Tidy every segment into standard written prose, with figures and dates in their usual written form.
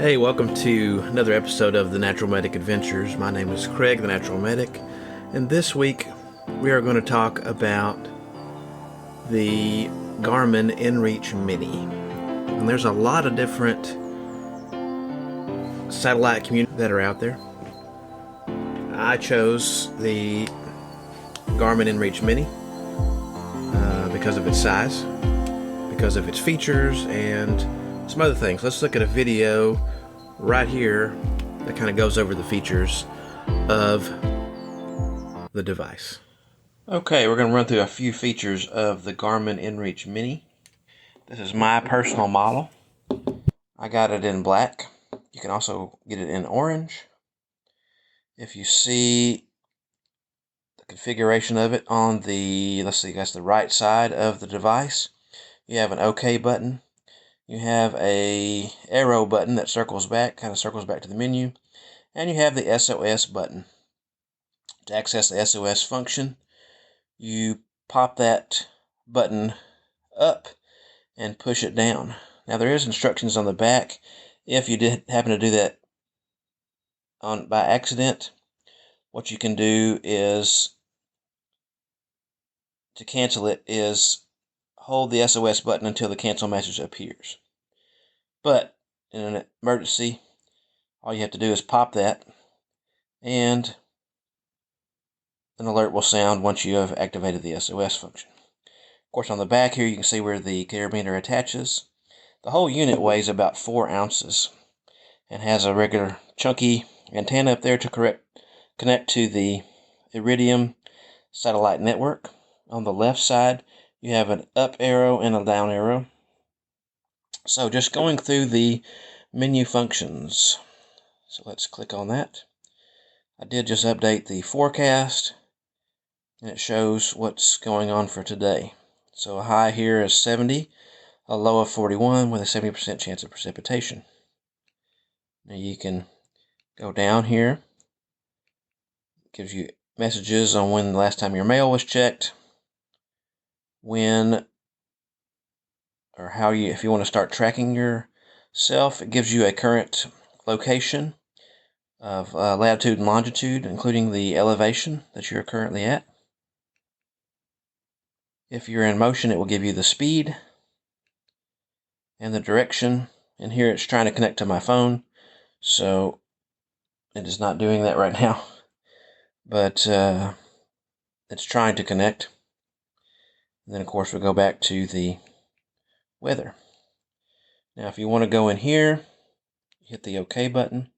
Hey, welcome to another episode of the Natural Medic Adventures. My name is Craig, the Natural Medic, and this week we are going to talk about the Garmin Inreach Mini. And there's a lot of different satellite communities that are out there. I chose the Garmin Inreach Mini because of its size, because of its features, and some other things. Let's look at a video right here that kind of goes over the features of the device. Okay, we're going to run through a few features of the Garmin Inreach Mini. This is my personal model. I got it in black. You can also get it in orange. If you see the configuration of it on the, let's see, that's the right side of the device, you have an OK button. You have a arrow button that circles back, kind of circles back to the menu, and you have the SOS button. To access the SOS function, you pop that button up and push it down. Now there is instructions on the back. If you did happen to do that by accident, what you can do is, to cancel it, is hold the SOS button until the cancel message appears. But in an emergency, all you have to do is pop that, and an alert will sound once you have activated the SOS function. Of course, on the back here, you can see where the carabiner attaches. The whole unit weighs about 4 ounces and has a regular chunky antenna up there to connect to the Iridium satellite network. On the left side, you have an up arrow and a down arrow. So just going through the menu functions. So let's click on that. I did just update the forecast, and it shows what's going on for today. So a high here is 70, a low of 41 with a 70% chance of precipitation. Now you can go down here. It gives you messages on when the last time your mail was checked, when or how if you want to start tracking yourself. It gives you a current location of latitude and longitude, including the elevation that you're currently at. If you're in motion, it will give you the speed and the direction. And here it's trying to connect to my phone, so it is not doing that right now, but it's trying to connect. And then of course we'll go back to the weather. Now if you want to go in here, hit the OK button.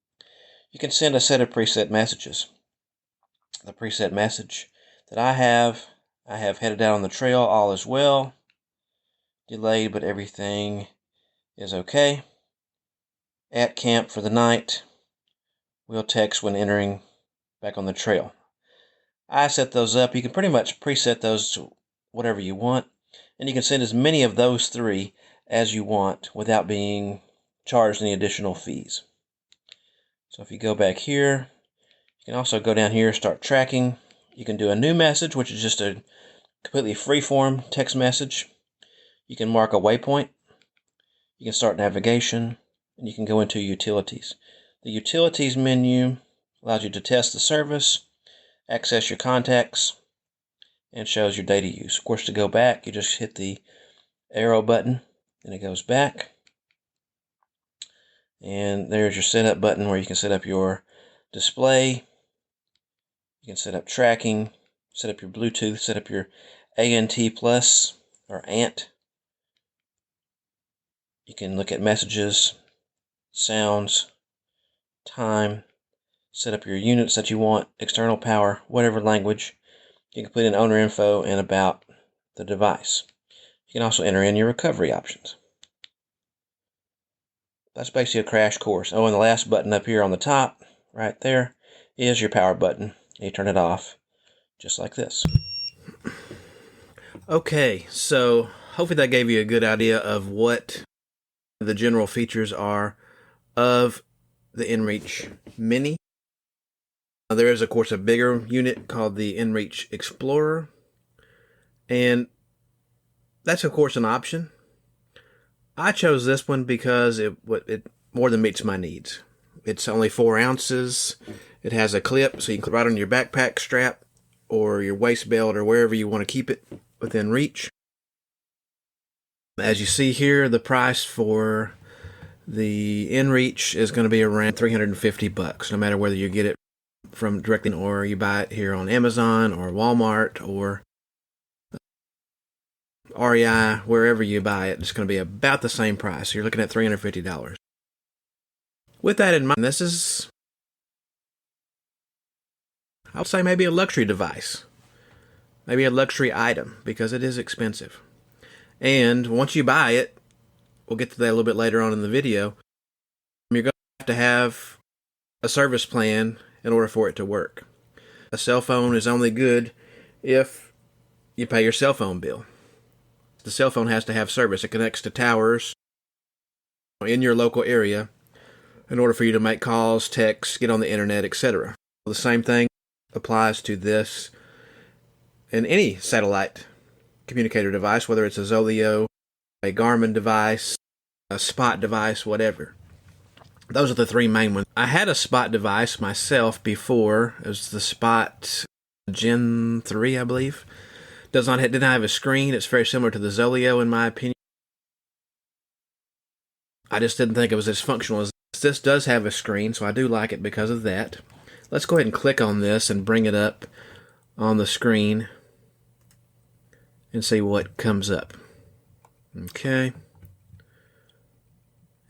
You can send a set of preset messages. The preset message that I have headed out on the trail, all is well. Delayed, but everything is okay. At camp for the night. Will text when entering back on the trail. I set those up. You can pretty much preset those to whatever you want, and you can send as many of those 3 as you want without being charged any additional fees. So if you go back here, you can also go down here, start tracking. You can do a new message, which is just a completely free-form text message. You can mark a waypoint. You can start navigation, and you can go into utilities. The utilities menu allows you to test the service, access your contacts, and shows your data use. Of course, to go back, you just hit the arrow button, and it goes back. And there's your setup button where you can set up your display. You can set up tracking, set up your Bluetooth, set up your ANT plus or ANT. You can look at messages, sounds, time, set up your units that you want, external power, whatever language. You can put in owner info and about the device. You can also enter in your recovery options. That's basically a crash course. Oh, and the last button up here on the top, right there, is your power button. You turn it off, just like this. Okay, so hopefully that gave you a good idea of what the general features are of the Inreach Mini. There is, of course, a bigger unit called the Inreach Explorer, and that's, of course, an option. I chose this one because it more than meets my needs. It's only 4 ounces. It has a clip, so you can clip right on your backpack strap or your waist belt or wherever you want to keep it within reach. As you see here, the price for the Inreach is going to be around $350, no matter whether you get it from directly or you buy it here on Amazon or Walmart or REI, wherever you buy it. It's going to be about the same price. So you're looking at $350. With that in mind, this is, I would say, maybe a luxury device, maybe a luxury item, because it is expensive. And once you buy it, we'll get to that a little bit later on in the video, you're going to have a service plan in order for it to work. A cell phone is only good if you pay your cell phone bill. The cell phone has to have service. It connects to towers in your local area in order for you to make calls, texts, get on the internet, etc. The same thing applies to this in any satellite communicator device, whether it's a Zoleo, a Garmin device, a Spot device, whatever. Those are the 3 main ones. I had a Spot device myself before. It was the Spot Gen 3, I believe. Didn't have a screen. It's very similar to the Zoleo in my opinion. I just didn't think it was as functional as this. This does have a screen, so I do like it because of that. Let's go ahead and click on this and bring it up on the screen and see what comes up. Okay.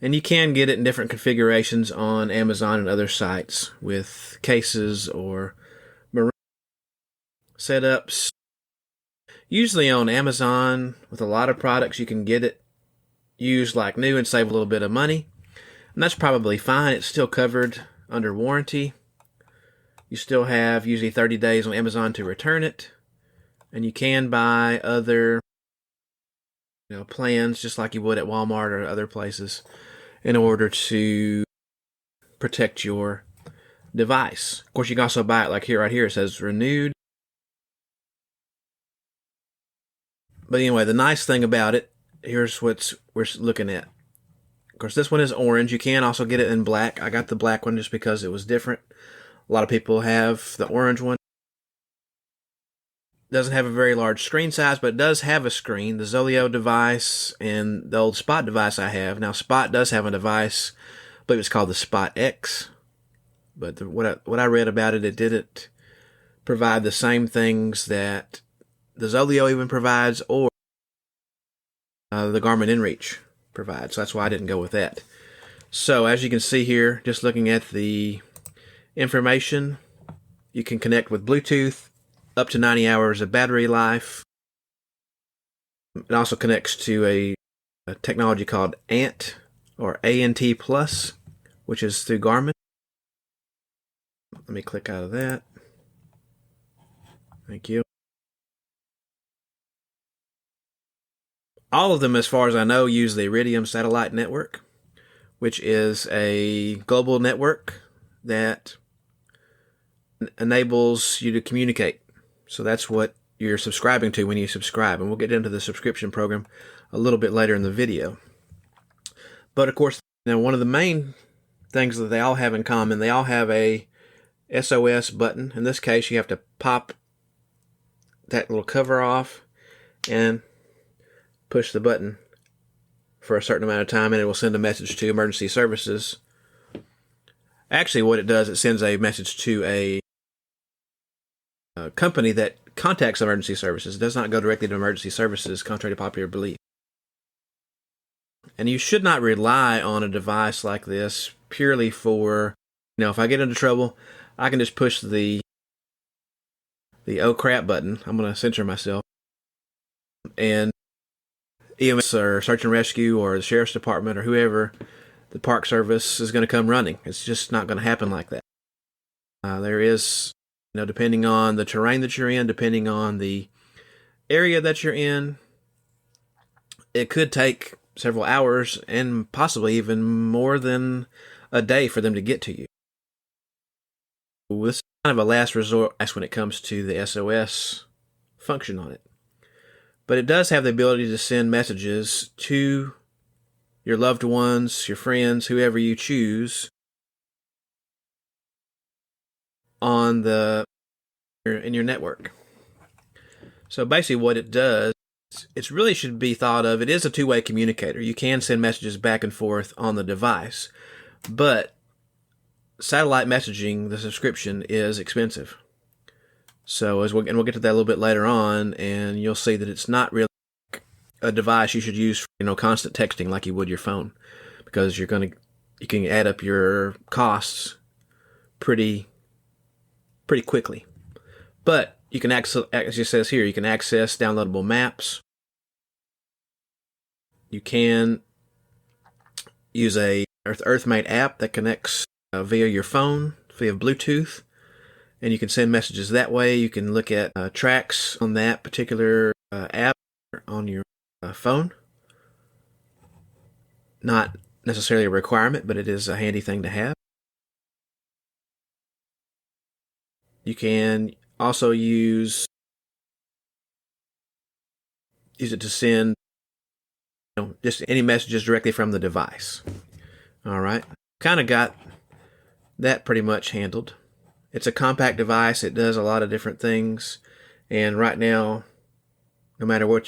And you can get it in different configurations on Amazon and other sites with cases or marine setups. Usually on Amazon, with a lot of products, you can get it used like new and save a little bit of money. And that's probably fine. It's still covered under warranty. You still have usually 30 days on Amazon to return it. And you can buy other plans just like you would at Walmart or other places in order to protect your device. Of course, you can also buy it like here, right here. It says renewed. But anyway, the nice thing about it, here's what we're looking at. Of course, this one is orange. You can also get it in black. I got the black one just because it was different. A lot of people have the orange one. It doesn't have a very large screen size, but it does have a screen. The Zoleo device and the old Spot device I have. Now, Spot does have a device, I believe it's called the Spot X. But what I read about it, it didn't provide the same things that the Zoleo even provides or the Garmin Inreach provides. So that's why I didn't go with that. So as you can see here, just looking at the information, you can connect with Bluetooth, up to 90 hours of battery life. It also connects to a technology called ANT or ANT Plus, which is through Garmin. Let me click out of that. Thank you. All of them, as far as I know, use the Iridium satellite network, which is a global network that enables you to communicate. So that's what you're subscribing to when you subscribe. And we'll get into the subscription program a little bit later in the video. But of course, now one of the main things that they all have in common, they all have a SOS button. In this case, you have to pop that little cover off and push the button for a certain amount of time, and it will send a message to emergency services. Actually, what it does, it sends a message to a company that contacts emergency services. It does not go directly to emergency services, contrary to popular belief. And you should not rely on a device like this purely for, if I get into trouble, I can just push the oh crap button. I'm going to censor myself. And EMS or search and rescue or the sheriff's department or whoever, the park service is going to come running. It's just not going to happen like that. There is, depending on the terrain that you're in, depending on the area that you're in, it could take several hours and possibly even more than a day for them to get to you. This is kind of a last resort when it comes to the SOS function on it. But it does have the ability to send messages to your loved ones, your friends, whoever you choose on in your network. So basically what it does, it really should be thought of, it is a two-way communicator. You can send messages back and forth on the device, but satellite messaging, the subscription, is expensive. So and we'll get to that a little bit later on, and you'll see that it's not really a device you should use for, constant texting like you would your phone, because you can add up your costs pretty quickly. But you can access, as it says here, you can access downloadable maps. You can use a Earthmate app that connects via your phone, via Bluetooth, and you can send messages that way. You can look at tracks on that particular app on your phone. Not necessarily a requirement, but it is a handy thing to have. You can also use it to send just any messages directly from the device. All right, kind of got that pretty much handled. It's a compact device. It does a lot of different things, and right now, no matter where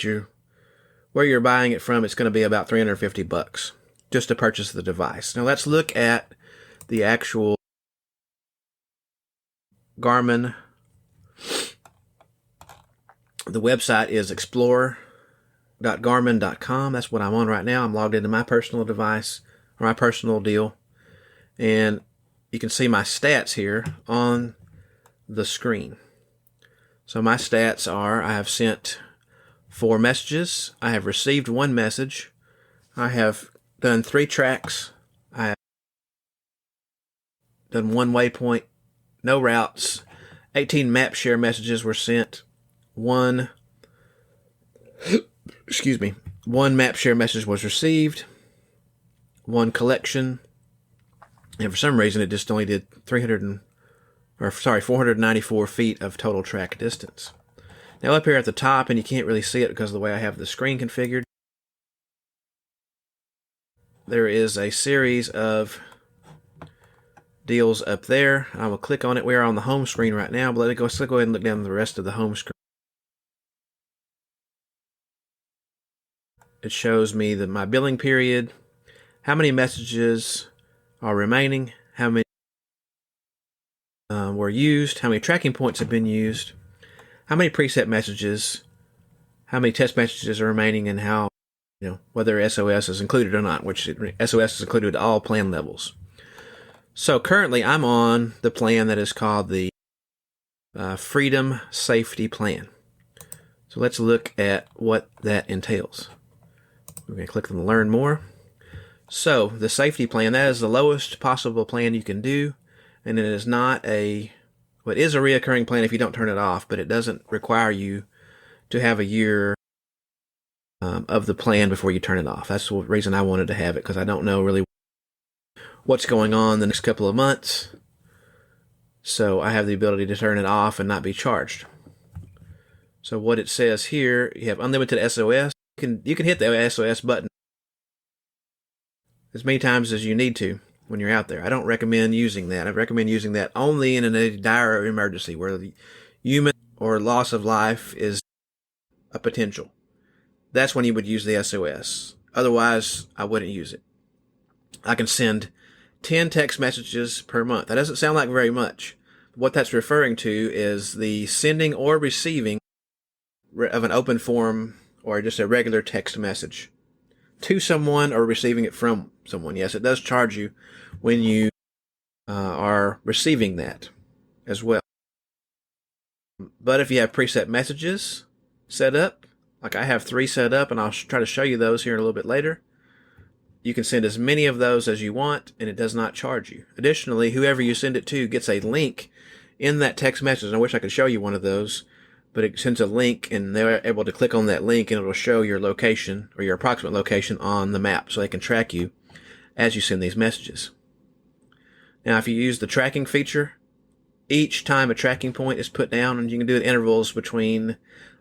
you're buying it from, it's going to be about $350 just to purchase the device. Now let's look at the actual Garmin. The website is explore.garmin.com. That's what I'm on right now. I'm logged into my personal device, or my personal deal, and you can see my stats here on the screen. So my stats are: I have sent 4 messages, I have received 1 message, I have done 3 tracks, I have done 1 waypoint, no routes, 18 map share messages were sent, 1 map share message was received, 1 collection, and for some reason it just only did 494 feet of total track distance. Now up here at the top, and you can't really see it because of the way I have the screen configured, there is a series of deals up there. I will click on it. We are on the home screen right now, but let's go ahead and look down the rest of the home screen. It shows me my billing period, how many messages are remaining, how many were used, how many tracking points have been used, how many preset messages, how many test messages are remaining, and how, whether SOS is included or not, which SOS is included at all plan levels. So currently I'm on the plan that is called the Freedom Safety Plan. So let's look at what that entails. We're going to click on Learn More. So the safety plan, that is the lowest possible plan you can do, and it is not it is a reoccurring plan if you don't turn it off, but it doesn't require you to have a year of the plan before you turn it off. That's the reason I wanted to have it, because I don't know really what's going on the next couple of months, so I have the ability to turn it off and not be charged. So what it says here, you have unlimited SOS. You can hit the SOS button as many times as you need to when you're out there. I don't recommend using that. I recommend using that only in a dire emergency where the human or loss of life is a potential. That's when you would use the SOS. Otherwise, I wouldn't use it. I can send 10 text messages per month. That doesn't sound like very much. What that's referring to is the sending or receiving of an open form or just a regular text message to someone or receiving it from someone. Yes, it does charge you when you are receiving that as well. But if you have preset messages set up, like I have 3 set up, and I'll try to show you those here a little bit later, you can send as many of those as you want, and it does not charge you. Additionally, whoever you send it to gets a link in that text message. I wish I could show you one of those, but it sends a link, and they're able to click on that link, and it'll show your location or your approximate location on the map, so they can track you as you send these messages. Now, if you use the tracking feature, each time a tracking point is put down, and you can do it at intervals between,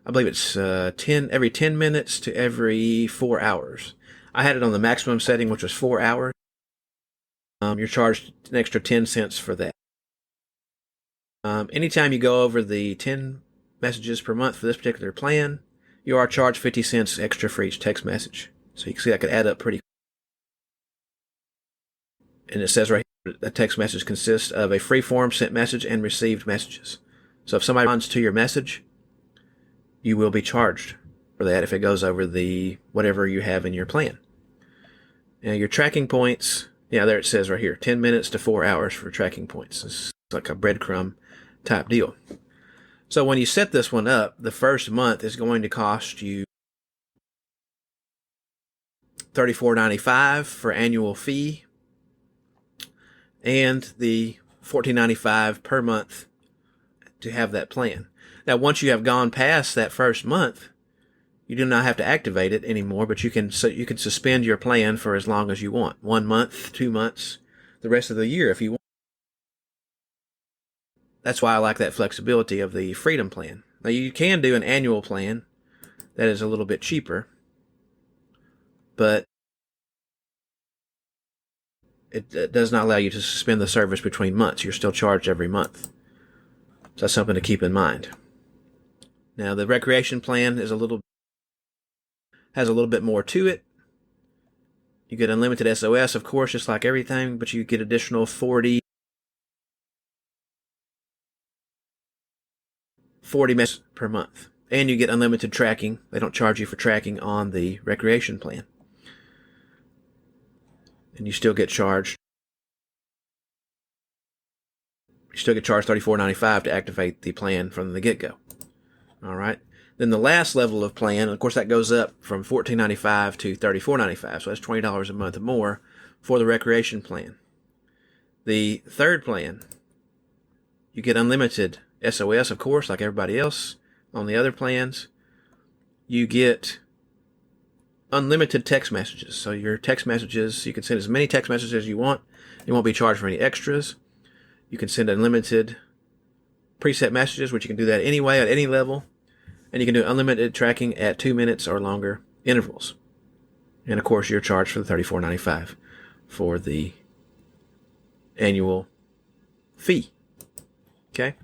I believe it's every 10 minutes to every 4 hours. I had it on the maximum setting, which was 4 hours. You're charged an extra 10 cents for that. Anytime you go over the 10 messages per month for this particular plan, you are charged 50 cents extra for each text message. So you can see that could add up pretty quick. And it says right here, a text message consists of a free form sent message and received messages. So if somebody responds to your message, you will be charged for that if it goes over the whatever you have in your plan. Now your tracking points, yeah, there it says right here, 10 minutes to 4 hours for tracking points. It's like a breadcrumb type deal. So when you set this one up, the first month is going to cost you $34.95 for annual fee, and the $14.95 per month to have that plan. Now, once you have gone past that first month, you do not have to activate it anymore, but you can suspend your plan for as long as you want. 1 month, 2 months, the rest of the year if you want. That's why I like that flexibility of the Freedom Plan. Now, you can do an annual plan that is a little bit cheaper, but it does not allow you to suspend the service between months. You're still charged every month. So that's something to keep in mind. Now, the recreation plan has a little bit more to it. You get unlimited SOS, of course, just like everything, but you get additional 40 messages per month. And you get unlimited tracking. They don't charge you for tracking on the recreation plan. And you still get charged. You still get charged $34.95 to activate the plan from the get-go. All right. Then the last level of plan, of course, that goes up from $14.95 to $34.95. So that's $20 a month more for the recreation plan. The third plan, you get unlimited SOS, of course, like everybody else on the other plans. You get unlimited text messages. So your text messages, you can send as many text messages as you want. You won't be charged for any extras. You can send unlimited preset messages, which you can do that anyway at any level. And you can do unlimited tracking at 2 minutes or longer intervals. And of course, you're charged for the $34.95 for the annual fee. Okay?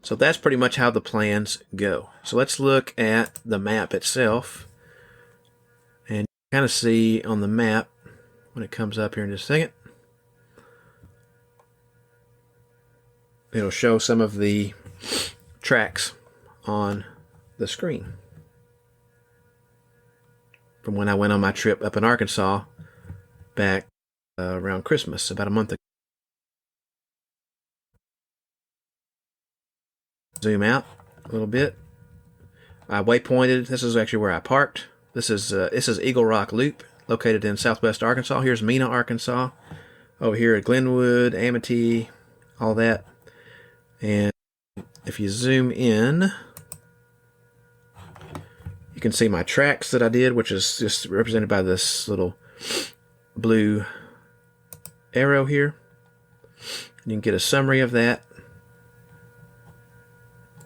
So that's pretty much how the plans go. So let's look at the map itself. And you kind of see on the map when it comes up here in just a second. It'll show some of the tracks on the screen from when I went on my trip up in Arkansas back around Christmas, about a month ago. Zoom out a little bit. I waypointed. This is actually where I parked. This is Eagle Rock Loop, located in southwest Arkansas. Here's Mena, Arkansas. Over here at Glenwood, Amity, all that. And if you zoom in, you can see my tracks that I did, which is just represented by this little blue arrow here. You can get a summary of that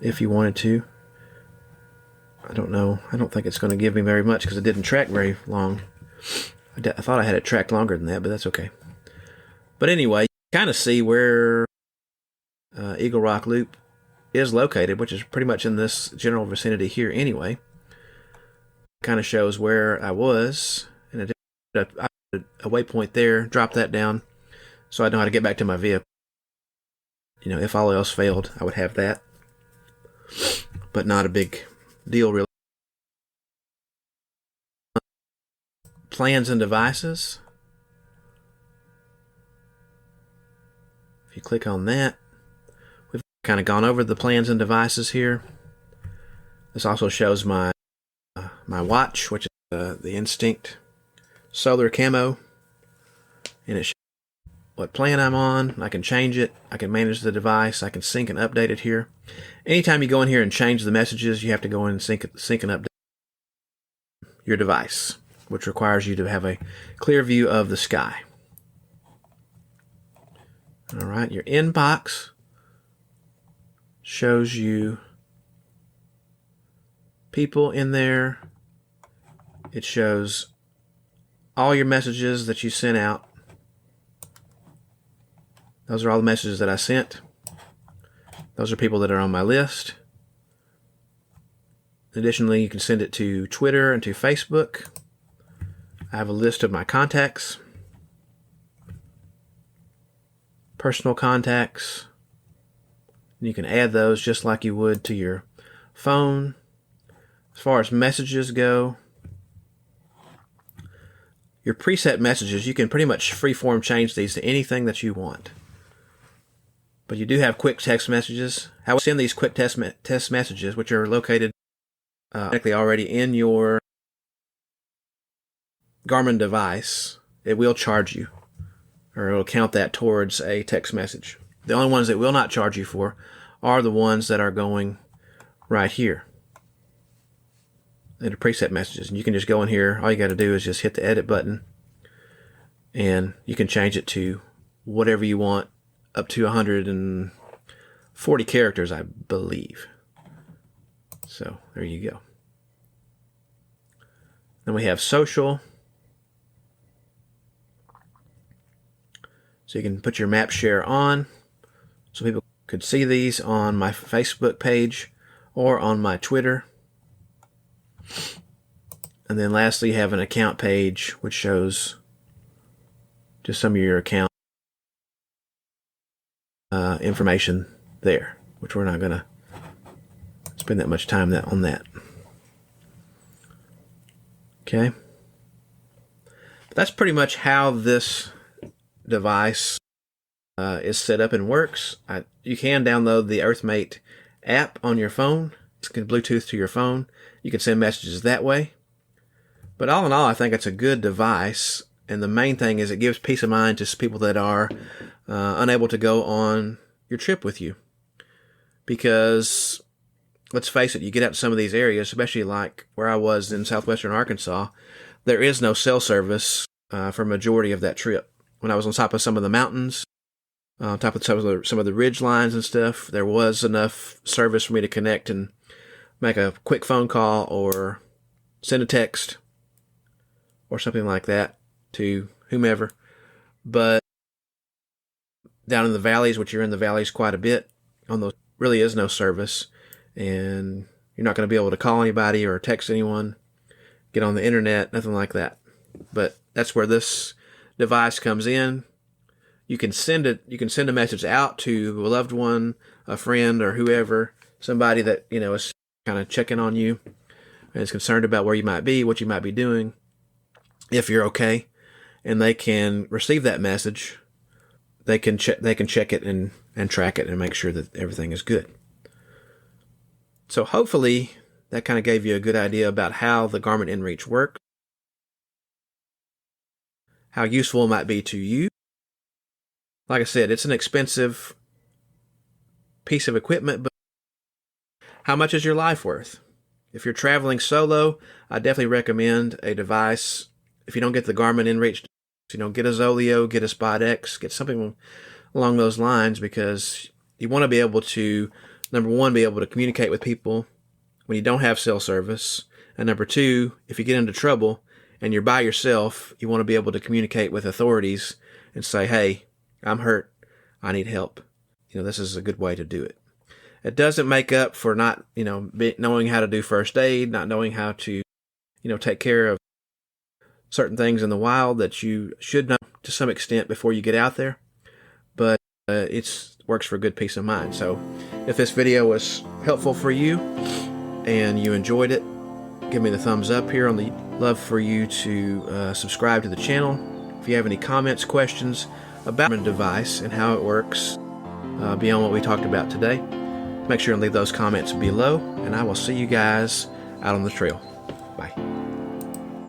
if you wanted to. I don't know. I don't think it's going to give me very much because it didn't track very long. I thought I had it tracked longer than that, but that's okay. But anyway, you kind of see where Eagle Rock Loop is located, which is pretty much in this general vicinity here anyway. Kind of shows where I was, and I put a waypoint there, drop that down, so I know how to get back to my vehicle. You know, if all else failed, I would have that, but not a big deal really. Plans and devices. If you click on that, we've kind of gone over the plans and devices here. This also shows my watch, which is the Instinct Solar Camo, and it shows what plan I'm on. I can change it. I can manage the device. I can sync and update it here. Anytime you go in here and change the messages, you have to go in and sync and update your device, which requires you to have a clear view of the sky. All right, your inbox shows you people in there. It shows all your messages that you sent out. Those are all the messages that I sent. Those are people that are on my list. Additionally, you can send it to Twitter and to Facebook. I have a list of my contacts, personal contacts. You can add those just like you would to your phone. As far as messages go, your preset messages, you can pretty much freeform change these to anything that you want. But you do have quick text messages. How we send these quick test messages, which are located already in your Garmin device, it will charge you, or it will count that towards a text message. The only ones that will not charge you for are the ones that are going right here into preset messages. And you can just go in here. All you got to do is just hit the edit button, and you can change it to whatever you want, up to 140 characters, I believe. So there you go. Then we have social. So you can put your map share on, so people could see these on my Facebook page or on my Twitter. And then lastly, you have an account page, which shows just some of your account information there, which we're not going to spend that much time on that. Okay. But that's pretty much how this device is set up and works. You can download the EarthMate app on your phone. You can Bluetooth to your phone. You can send messages that way. But all in all, I think it's a good device. And the main thing is it gives peace of mind to people that are unable to go on your trip with you. Because, let's face it, you get out to some of these areas, especially like where I was in southwestern Arkansas, there is no cell service for a majority of that trip. When I was on top of some of the mountains, on top of some of the ridge lines and stuff, there was enough service for me to connect and make a quick phone call or send a text or something like that to whomever. But down in the valleys, which you're in the valleys quite a bit, on those really is no service, and you're not going to be able to call anybody or text anyone, get on the internet, nothing like that. But that's where this device comes in. You can send a message out to a loved one, a friend, or whoever, somebody that is kind of checking on you and is concerned about where you might be, what you might be doing, if you're okay, and they can receive that message. They can check it and track it and make sure that everything is good. So hopefully that kind of gave you a good idea about how the Garmin Inreach works, how useful it might be to you. Like I said, it's an expensive piece of equipment, but how much is your life worth? If you're traveling solo, I definitely recommend a device. If you don't get the Garmin Inreach, get a Zoleo, get a Spot X, get something along those lines, because you want to be able to, number one, be able to communicate with people when you don't have cell service. And number two, if you get into trouble and you're by yourself, you want to be able to communicate with authorities and say, hey, I'm hurt, I need help. This is a good way to do it. It doesn't make up for not, knowing how to do first aid, not knowing how to, take care of certain things in the wild that you should know to some extent before you get out there. But it works for good peace of mind. So if this video was helpful for you and you enjoyed it, give me the thumbs up here. On the love for you to subscribe to the channel. If you have any comments, questions about the device and how it works beyond what we talked about today, make sure and leave those comments below, and I will see you guys out on the trail.